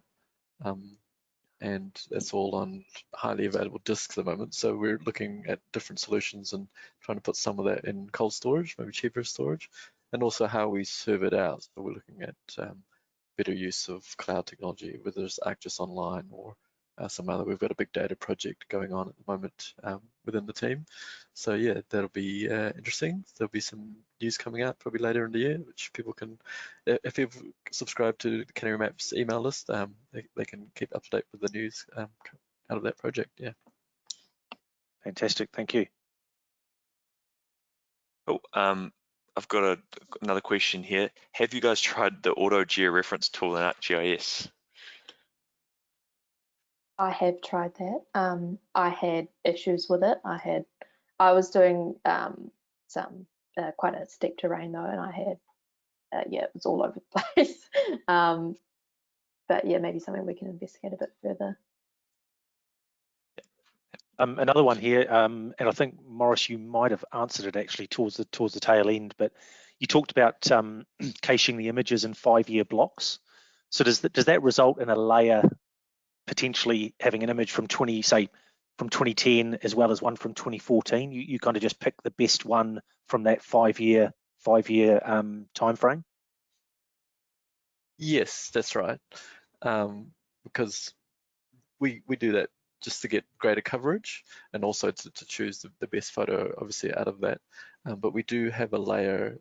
And that's all on highly available disks at the moment. So we're looking at different solutions and trying to put some of that in cold storage, maybe cheaper storage, and also how we serve it out. So we're looking at better use of cloud technology, whether it's ArcGIS Online or some other. We've got a big data project going on at the moment within the team. So yeah, that'll be interesting. There'll be some news coming out probably later in the year, which people can, if you've subscribed to the Canterbury Maps email list, they can keep up to date with the news out of that project. Yeah. Fantastic, thank you. Oh, I've got another question here. Have you guys tried the auto georeference tool in ArcGIS? I have tried that. I had issues with it. I was doing some quite a steep terrain though, and I had yeah, it was all over the place. But yeah, maybe something we can investigate a bit further. Another one here, and I think Maurice, you might have answered it actually towards the tail end, but you talked about caching the images in 5-year blocks. So does that result in a layer potentially having an image from 2010 as well as one from 2014? You kind of just pick the best one from that 5-year time frame? Yes, that's right. Because we do that just to get greater coverage and also to choose the best photo obviously out of that. But we do have a layer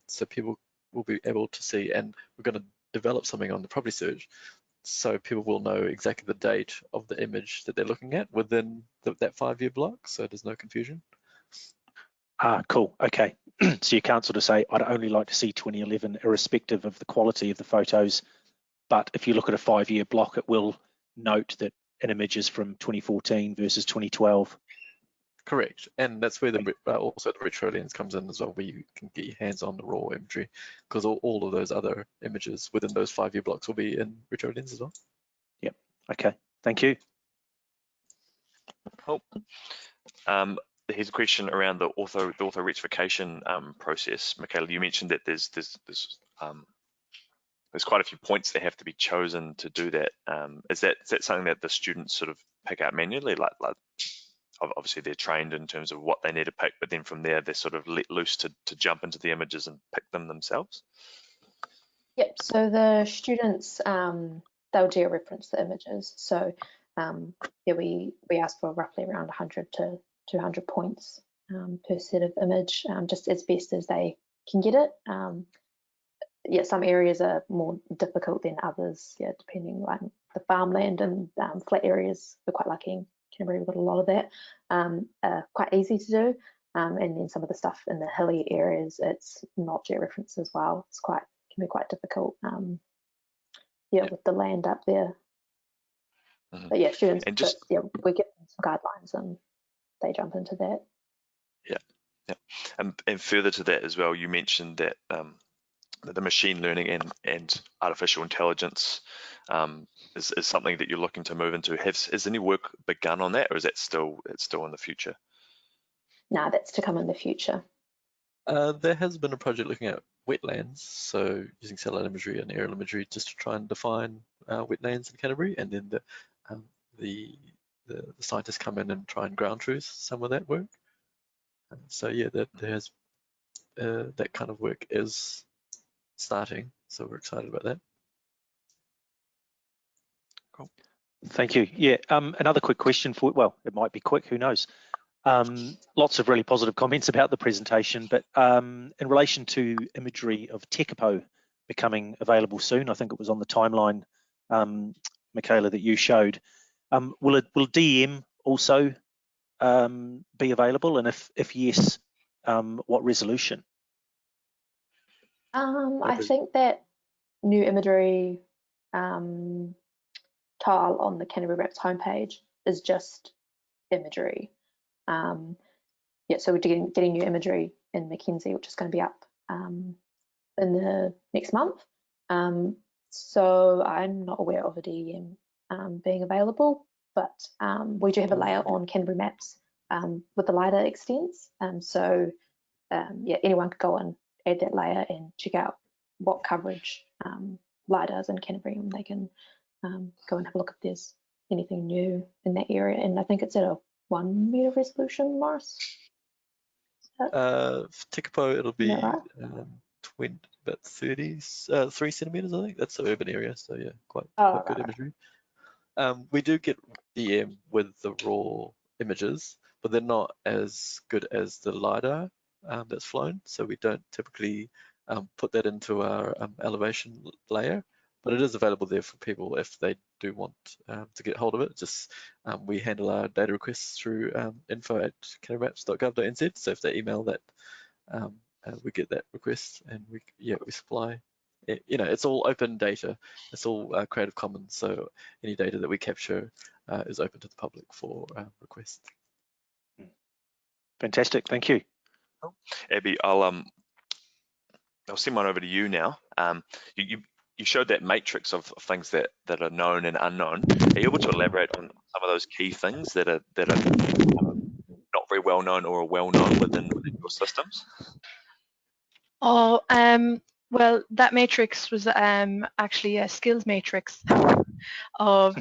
so people will be able to see, and we're going to develop something on the property search so people will know exactly the date of the image that they're looking at within that 5-year block, so there's no confusion. Ah, cool, okay. So you can't sort of say, I'd only like to see 2011 irrespective of the quality of the photos, but if you look at a 5-year block, it will note that an image is from 2014 versus 2012. Correct, and that's where also the retro lens comes in as well, where you can get your hands on the raw imagery, because all of those other images within those 5-year blocks will be in retro lens as well. Yep, okay, thank you. Cool. Here's a question around the author rectification process. Michaela, you mentioned that there's quite a few points that have to be chosen to do that. Is that something that the students sort of pick out manually? Like obviously they're trained in terms of what they need to pick, but then from there they're sort of let loose to jump into the images and pick them themselves? Yep, so the students, they'll georeference the images. So yeah, we ask for roughly around 100 to 200 points per set of image, just as best as they can get it. Yeah, some areas are more difficult than others, yeah, depending on the farmland and flat areas. We're quite lucky in Canterbury, we've got a lot of that, quite easy to do. And then some of the stuff in the hilly areas, it's not georeferenced as well. It's can be quite difficult, yeah, with the land up there. Mm-hmm. But yeah, students, and just, yeah, we give them some guidelines and they jump into that. Yeah. And further to that as well, you mentioned that the machine learning and artificial intelligence is something that you're looking to move into. Has any work begun on that, or is that still in the future? No, that's to come in the future. There has been a project looking at wetlands, so using satellite imagery and aerial imagery just to try and define wetlands in Canterbury, and then the scientists come in and try and ground truth some of that work. So yeah, there's that kind of work is starting, so we're excited about that. Cool. Thank you. Yeah, another quick question for, well, it might be quick, who knows? Lots of really positive comments about the presentation, but in relation to imagery of Tekapo becoming available soon, I think it was on the timeline, Michaela, that you showed. Will DEM also be available, and if yes, what resolution? I think that new imagery tile on the Canterbury Maps homepage is just imagery. Yeah, so we're getting new imagery in Mackenzie, which is going to be up in the next month. So I'm not aware of a DEM being available, but we do have a layer on Canterbury Maps with the LiDAR extents. So yeah, anyone could go and add that layer and check out what coverage LiDAR is in Canterbury, and they can go and have a look if there's anything new in that area. And I think it's at a 1 meter resolution, Maurice. For Tekapo, it'll be right? 20, about 3 centimeters, I think. That's the urban area, so yeah, quite good imagery. We do get DM with the raw images, but they're not as good as the LiDAR that's flown, so we don't typically put that into our elevation layer, but it is available there for people if they do want to get hold of it. Just we handle our data requests through info@canterburymaps.gov.nz, so if they email that, we get that request, and we supply. It's all open data. It's all Creative Commons, so any data that we capture is open to the public for request. Fantastic, thank you. Abi, I'll send one over to you now. You showed that matrix of things that are known and unknown. Are you able to elaborate on some of those key things that are not very well known or are well known within your systems? Oh, well, that matrix was actually a skills matrix of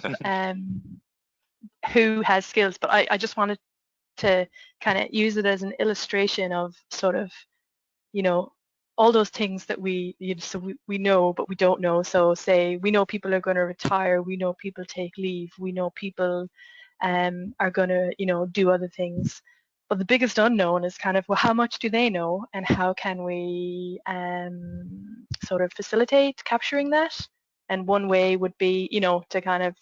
who has skills, but I just wanted to kind of use it as an illustration of sort of, all those things that we know but we don't know. So say we know people are going to retire, we know people take leave, we know people are going to do other things, but the biggest unknown is kind of, well, how much do they know, and how can we sort of facilitate capturing that? And one way would be to kind of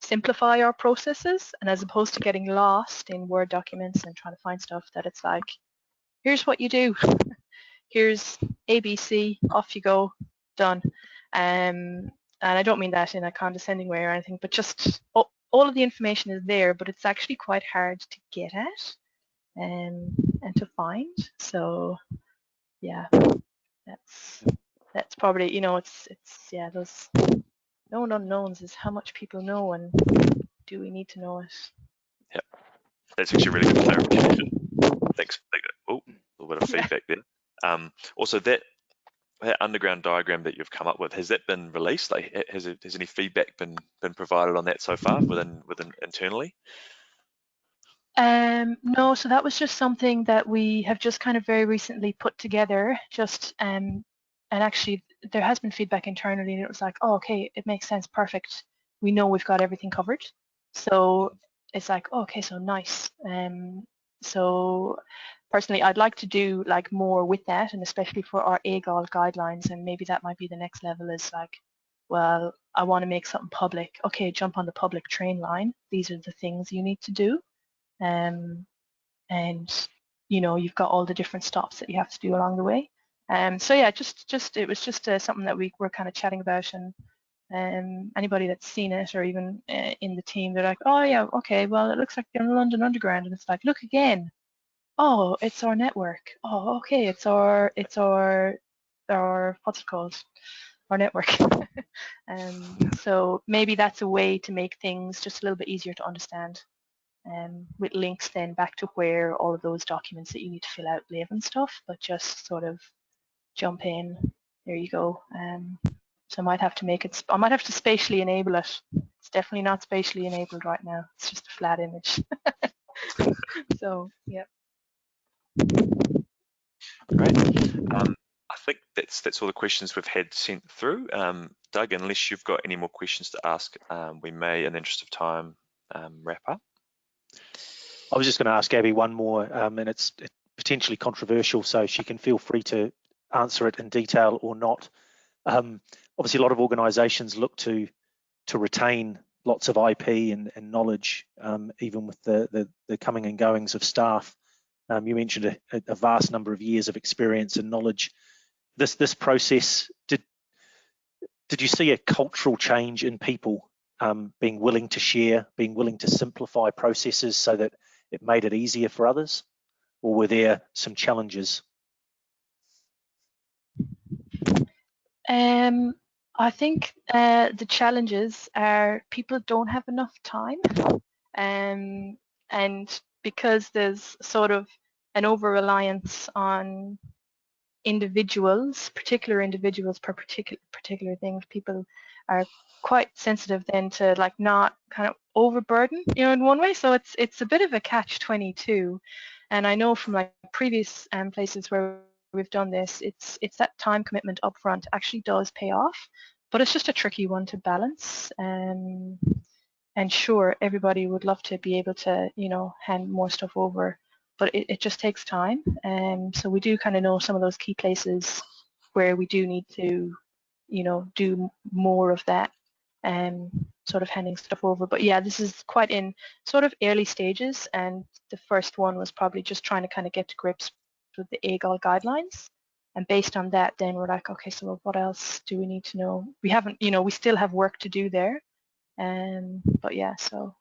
simplify our processes, and as opposed to getting lost in Word documents and trying to find stuff, that it's like, here's what you do. Here's ABC, off you go, done. And I don't mean that in a condescending way or anything, but just all of the information is there, but it's actually quite hard to get at and to find. So yeah, that's probably, it's those known unknowns is how much people know, and do we need to know it? Yep, that's actually really good clarification. Thanks. Oh, a little bit of feedback there. Also, that underground diagram that you've come up with, has that been released? Like, has any feedback been provided on that so far within internally? No, so that was just something that we have just kind of very recently put together. And actually there has been feedback internally, and it was like, oh, okay, it makes sense, perfect. We know we've got everything covered. So it's like, oh, okay, so nice. So personally, I'd like to do like more with that, and especially for our AGOL guidelines, and maybe that might be the next level, is like, well, I want to make something public. Okay, jump on the public train line. These are the things you need to do. And you've got all the different stops that you have to do along the way. So yeah, it was just something that we were kind of chatting about, and anybody that's seen it, or even in the team, they're like, oh yeah, okay, well, it looks like you're in London Underground, and it's like, look again, oh, it's our network. Oh, okay, it's our what's it called, our network. So maybe that's a way to make things just a little bit easier to understand. With links then back to where all of those documents that you need to fill out live and stuff, but just sort of jump in, there you go. So I might have to spatially enable it. It's definitely not spatially enabled right now. It's just a flat image. So yeah. Great. I think that's all the questions we've had sent through. Doug, unless you've got any more questions to ask, we may, in the interest of time, wrap up. I was just going to ask Abi one more, and it's potentially controversial, so she can feel free to answer it in detail or not. Obviously, a lot of organisations look to retain lots of IP and knowledge, even with the coming and goings of staff. You mentioned a vast number of years of experience and knowledge. This process, did you see a cultural change in people being willing to share, being willing to simplify processes so that it made it easier for others, or were there some challenges? I think the challenges are people don't have enough time, and because there's sort of an over-reliance on individuals, particular individuals per particular things, people are quite sensitive then to like not kind of overburden, you know, in one way. So it's a bit of a catch-22, and I know from like previous places where we've done this, it's that time commitment upfront actually does pay off, but it's just a tricky one to balance. And sure, everybody would love to be able to, you know, hand more stuff over, but it just takes time. So we do kind of know some of those key places where we do need to, you know, do more of that sort of handing stuff over. But yeah, this is quite in sort of early stages, and the first one was probably just trying to kind of get to grips with the AGOL guidelines. And based on that, then we're like, okay, so what else do we need to know? We haven't, you know, we still have work to do there. But yeah, so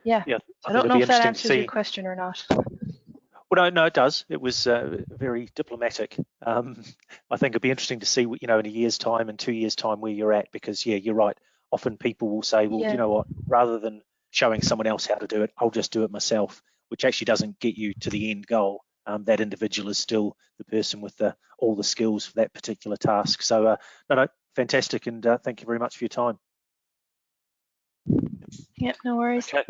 yeah. Yeah, I don't know if that answers your question or not. Well, no, it does. It was very diplomatic. I think it'd be interesting to see, you know, in a year's time and 2 years' time where you're at, because yeah, you're right. Often people will say, well, Yeah. do you know what? Rather than showing someone else how to do it, I'll just do it myself, which actually doesn't get you to the end goal. That individual is still the person with all the skills for that particular task. So, no, fantastic, and thank you very much for your time. Yep, no worries. Okay.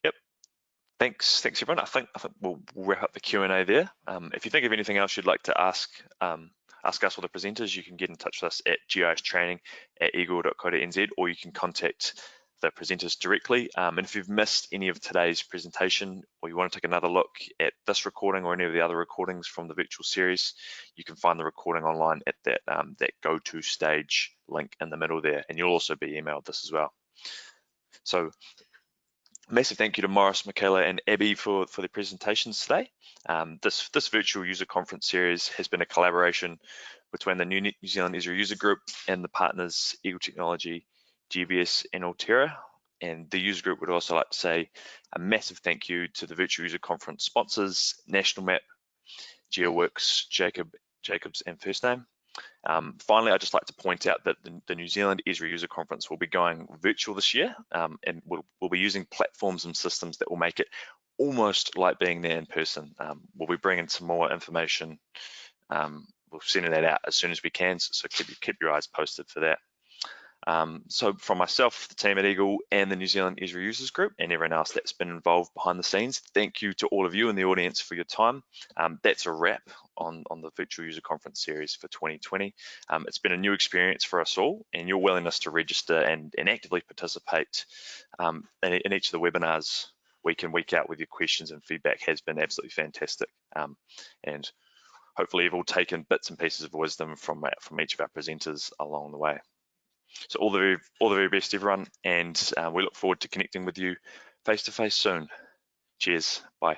Yep. Thanks everyone. I think we'll wrap up the Q&A there. If you think of anything else you'd like to ask us or the presenters, you can get in touch with us at gistraining@eagle.co.nz, or you can contact the presenters directly. And if you've missed any of today's presentation, or you want to take another look at this recording or any of the other recordings from the virtual series, you can find the recording online at that go to stage link in the middle there, and you'll also be emailed this as well. So massive thank you to Maurice, Michaela and Abi for the presentations today. This virtual user conference series has been a collaboration between the New Zealand Esri user group and the partners Eagle Technology, GBS and Altera. And the user group would also like to say a massive thank you to the virtual user conference sponsors, National Map, GeoWorks, Jacobs and First Name. Finally, I'd just like to point out that the New Zealand Esri User Conference will be going virtual this year, and we'll be using platforms and systems that will make it almost like being there in person. We'll be bringing some more information. We'll send that out as soon as we can, so keep your eyes posted for that. So from myself, the team at Eagle and the New Zealand Esri Users Group and everyone else that's been involved behind the scenes, thank you to all of you in the audience for your time. That's a wrap on the virtual user conference series for 2020. It's been a new experience for us all, and your willingness to register and actively participate in each of the webinars week in, week out with your questions and feedback has been absolutely fantastic. And hopefully you've all taken bits and pieces of wisdom from each of our presenters along the way. So all the very best, everyone, and we look forward to connecting with you face to face soon. Cheers. Bye.